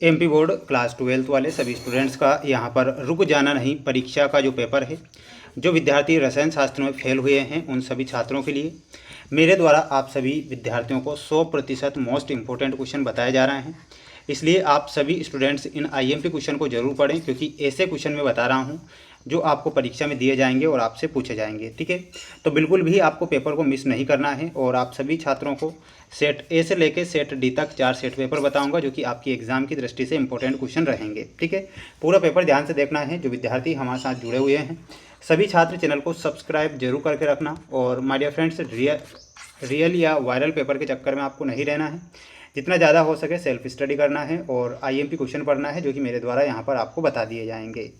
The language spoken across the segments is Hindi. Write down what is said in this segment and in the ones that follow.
एमपी बोर्ड क्लास 12 वाले सभी स्टूडेंट्स का यहाँ पर रुक जाना नहीं परीक्षा का जो पेपर है, जो विद्यार्थी रसायन शास्त्र में फेल हुए हैं उन सभी छात्रों के लिए मेरे द्वारा आप सभी विद्यार्थियों को 100% मोस्ट इम्पोर्टेंट क्वेश्चन बताए जा रहे हैं। इसलिए आप सभी स्टूडेंट्स इन आईएमपी क्वेश्चन को जरूर पढ़ें, क्योंकि ऐसे क्वेश्चन मैं बता रहा हूँ जो आपको परीक्षा में दिए जाएंगे और आपसे पूछे जाएंगे। ठीक है, तो बिल्कुल भी आपको पेपर को मिस नहीं करना है। और आप सभी छात्रों को सेट ए से लेकर सेट डी तक 4 सेट पेपर बताऊंगा, जो कि आपकी एग्जाम की दृष्टि से इंपॉर्टेंट क्वेश्चन रहेंगे। ठीक है, पूरा पेपर ध्यान से देखना है। जो विद्यार्थी हमारे साथ जुड़े हुए हैं सभी छात्र चैनल को सब्सक्राइब जरूर करके रखना। और माय डियर फ्रेंड्स, रियल या वायरल पेपर के चक्कर में आपको नहीं रहना है। जितना ज़्यादा हो सके सेल्फ स्टडी करना है और आईएमपी क्वेश्चन पढ़ना है, जो कि मेरे द्वारा यहाँ पर आपको बता दिए जाएंगे।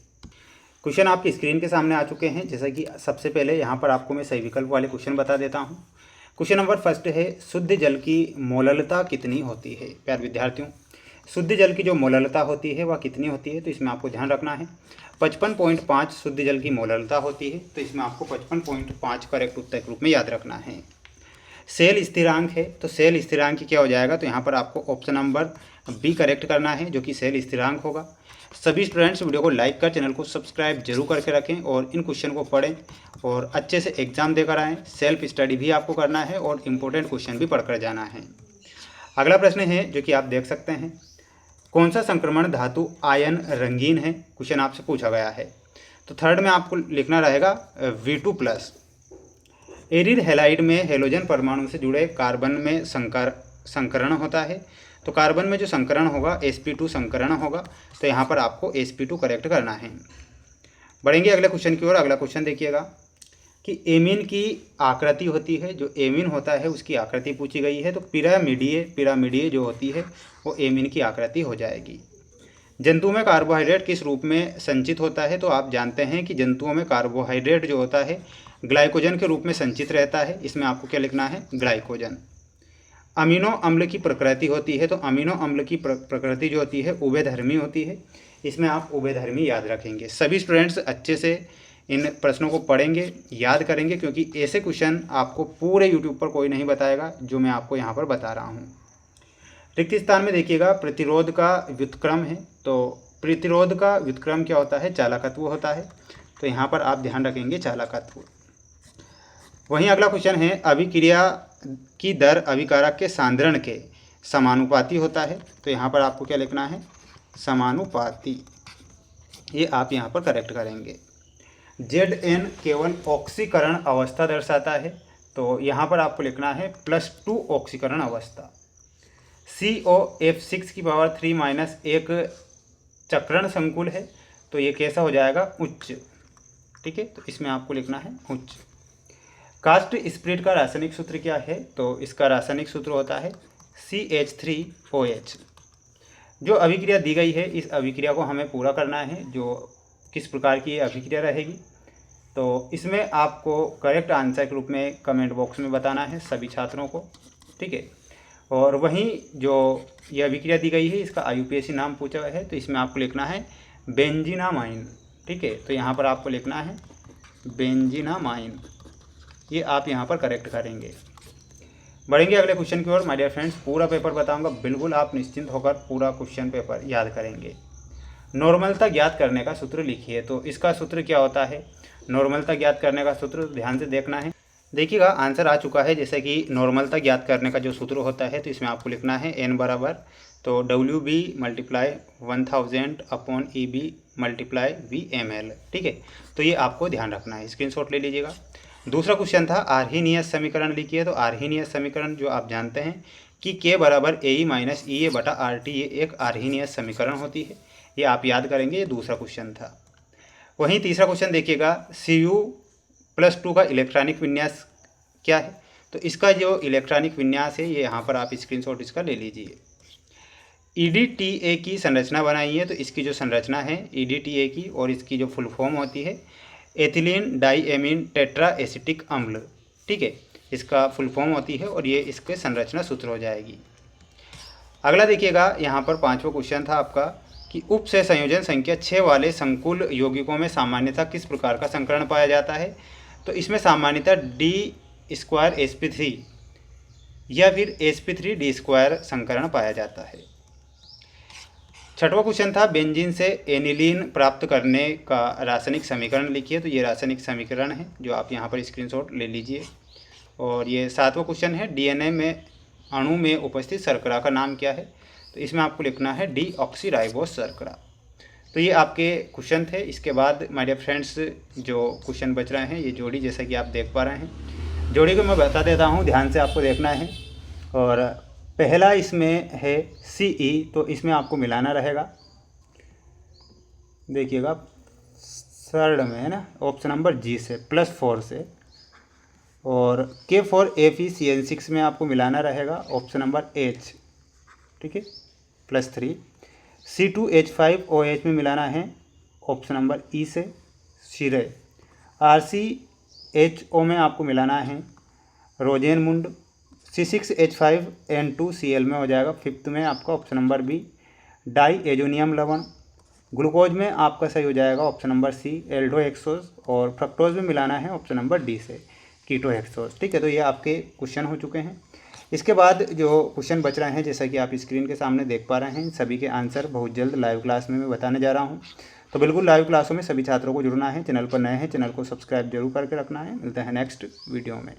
क्वेश्चन आपकी स्क्रीन के सामने आ चुके हैं। जैसा कि सबसे पहले यहाँ पर आपको मैं सही विकल्प वाले क्वेश्चन बता देता हूँ। क्वेश्चन नंबर फर्स्ट है, शुद्ध जल की मोललता कितनी होती है। प्यारे विद्यार्थियों, शुद्ध जल की जो मोललता होती है वह कितनी होती है, तो इसमें आपको ध्यान रखना है 55.5 शुद्ध जल की मोललता होती है। तो इसमें आपको 55.5 करेक्ट उत्तर के रूप में याद रखना है। सेल स्थिरांक है, तो सेल स्थिरांक क्या हो जाएगा, तो यहाँ पर आपको ऑप्शन नंबर बी करेक्ट करना है, जो कि सेल स्थिरांक होगा। सभी स्टूडेंट्स वीडियो को लाइक कर चैनल को सब्सक्राइब जरूर करके रखें और इन क्वेश्चन को पढ़ें और अच्छे से एग्जाम देकर आएँ। सेल्फ स्टडी भी आपको करना है और इम्पोर्टेंट क्वेश्चन भी पढ़कर जाना है। अगला प्रश्न है जो कि आप देख सकते हैं, कौन सा संक्रमण धातु आयन रंगीन है, क्वेश्चन आपसे पूछा गया है। तो थर्ड में आपको लिखना रहेगा V2+। एरिड हैलाइड में हेलोजन परमाणु से जुड़े कार्बन में संकरण होता है। तो कार्बन में जो संकरण होगा sp2 संकरण होगा। तो यहाँ पर आपको sp2 करेक्ट करना है। बढ़ेंगे अगले क्वेश्चन की ओर। अगला क्वेश्चन देखिएगा कि एमीन की आकृति होती है, जो एमीन होता है उसकी आकृति पूछी गई है। तो पिरामिडीय जो होती है वो एमीन की आकृति हो जाएगी। जंतु में कार्बोहाइड्रेट किस रूप में संचित होता है। तो आप जानते हैं कि जंतुओं में कार्बोहाइड्रेट जो होता है ग्लाइकोजन के रूप में संचित रहता है। इसमें आपको क्या लिखना है, ग्लाइकोजन। अमीनो अम्ल की प्रकृति होती है, तो अमीनो अम्ल की प्रकृति जो होती है उभयधर्मी होती है। इसमें आप उभयधर्मी याद रखेंगे। सभी स्टूडेंट्स अच्छे से इन प्रश्नों को पढ़ेंगे, याद करेंगे, क्योंकि ऐसे क्वेश्चन आपको पूरे यूट्यूब पर कोई नहीं बताएगा जो मैं आपको यहाँ पर बता रहा हूँ। रिक्त स्थान में देखिएगा प्रतिरोध का व्युत्क्रम है। तो प्रतिरोध का व्युत्क्रम क्या होता है, चालकत्व होता है। तो यहाँ पर आप ध्यान रखेंगे चालकत्व। वहीं अगला क्वेश्चन है, अभिक्रिया की दर अभिकारक के सांद्रण के समानुपाती होता है। तो यहाँ पर आपको क्या लिखना है, समानुपाती। ये आप यहाँ पर करेक्ट करेंगे। Zn केवल ऑक्सीकरण अवस्था दर्शाता है। तो यहाँ पर आपको लिखना है +2 ऑक्सीकरण अवस्था। COF6⁻³ एक चक्रण संकुल है। तो ये कैसा हो जाएगा, उच्च। ठीक है, तो इसमें आपको लिखना है उच्च। कास्ट स्प्रिट का रासायनिक सूत्र क्या है। तो इसका रासायनिक सूत्र होता है CH3OH। जो अभिक्रिया दी गई है इस अभिक्रिया को हमें पूरा करना है। जो किस प्रकार की ये अभिक्रिया रहेगी, तो इसमें आपको करेक्ट आंसर के रूप में कमेंट बॉक्स में बताना है सभी छात्रों को। ठीक है, और वहीं जो ये अभिक्रिया दी गई है इसका IUPAC नाम पूछा हुआ है। तो इसमें आपको लिखना है बेंजीनामाइन। ठीक है, तो यहाँ पर आपको लिखना है बेंजीनामाइन। ये आप यहाँ पर करेक्ट करेंगे। बढ़ेंगे अगले क्वेश्चन की ओर। माय डियर फ्रेंड्स, पूरा पेपर बताऊंगा, बिल्कुल आप निश्चिंत होकर पूरा क्वेश्चन पेपर याद करेंगे। नॉर्मलता ज्ञात करने का सूत्र लिखिए। तो इसका सूत्र क्या होता है, नॉर्मलता ज्ञात करने का सूत्र ध्यान से देखना है। देखिएगा आंसर आ चुका है। जैसे कि नॉर्मलता ज्ञात करने का जो सूत्र होता है, तो इसमें आपको लिखना है n बराबर तो WB × 1000 EB × VmL। ठीक है, तो ये आपको ध्यान रखना है, स्क्रीनशॉट ले लीजिएगा। दूसरा क्वेश्चन था आर्हीनियस समीकरण लिखिए। तो आर्हीनियस समीकरण जो आप जानते हैं कि K बराबर AE - EA/RT, ये एक आर्हीनियस समीकरण होती है। ये आप याद करेंगे। ये दूसरा क्वेश्चन था। वहीं तीसरा क्वेश्चन देखिएगा, Cu+2 का इलेक्ट्रॉनिक विन्यास क्या है। तो इसका जो इलेक्ट्रॉनिक विन्यास है ये यहाँ पर आप स्क्रीनशॉट इसका ले लीजिए। EDTA की संरचना बनाई है। तो इसकी जो संरचना है EDTA की, और इसकी जो फुल फॉर्म होती है एथिलीन डाइएमीन टेट्रा एसिटिक अम्ल। ठीक है, इसका फुल फॉर्म होती है और ये इसके संरचना सूत्र हो जाएगी। अगला देखिएगा, यहाँ पर 5वां क्वेश्चन था आपका कि उप से संयोजन संख्या 6 वाले संकुल यौगिकों में सामान्यतः किस प्रकार का संकरण पाया जाता है। तो इसमें सामान्यतः D2sp3 या फिर sp3D² संकरण पाया जाता है। छठवां क्वेश्चन था बेंजीन से एनिलीन प्राप्त करने का रासायनिक समीकरण लिखिए। तो ये रासायनिक समीकरण है जो आप यहाँ पर स्क्रीनशॉट ले लीजिए। और ये सातवां क्वेश्चन है डीएनए में अणु में उपस्थित शर्करा का नाम क्या है। तो इसमें आपको लिखना है डीऑक्सीराइबोस शर्करा। तो ये आपके क्वेश्चन थे। इसके बाद माय डियर फ्रेंड्स जो क्वेश्चन बच रहे हैं ये जोड़ी, जैसा कि आप देख पा रहे हैं। जोड़ी को मैं बता देता हूँ, ध्यान से आपको देखना है। और पहला इसमें है CE, तो इसमें आपको मिलाना रहेगा। देखिएगा थर्ड में है ना, ऑप्शन नंबर G से +4 से। और K फॉर FeCN6 में आपको मिलाना रहेगा ऑप्शन नंबर H, ठीक है, +3। C2H5OH में मिलाना है ऑप्शन नंबर E से शीरे। RCHO में आपको मिलाना है रोजेनमुंड। C6H5N2Cl में हो जाएगा फिफ्थ में आपका option number B diazonium लवण। ग्लूकोज में आपका सही हो जाएगा ऑप्शन नंबर C एल्डोहेक्सोज। और फ्रक्टोज में मिलाना है ऑप्शन नंबर D से कीटोहेक्सोज। ठीक है, तो ये आपके क्वेश्चन हो चुके हैं। इसके बाद जो क्वेश्चन बच रहे हैं जैसा कि आप स्क्रीन के सामने देख पा रहे हैं, सभी के आंसर बहुत जल्द लाइव क्लास में मैं बताने जा रहा हूँ। तो बिल्कुल लाइव क्लासों में सभी छात्रों को जुड़ना है। चैनल पर नए हैं, चैनल को सब्सक्राइब जरूर करके रखना है। मिलते हैं नेक्स्ट वीडियो में।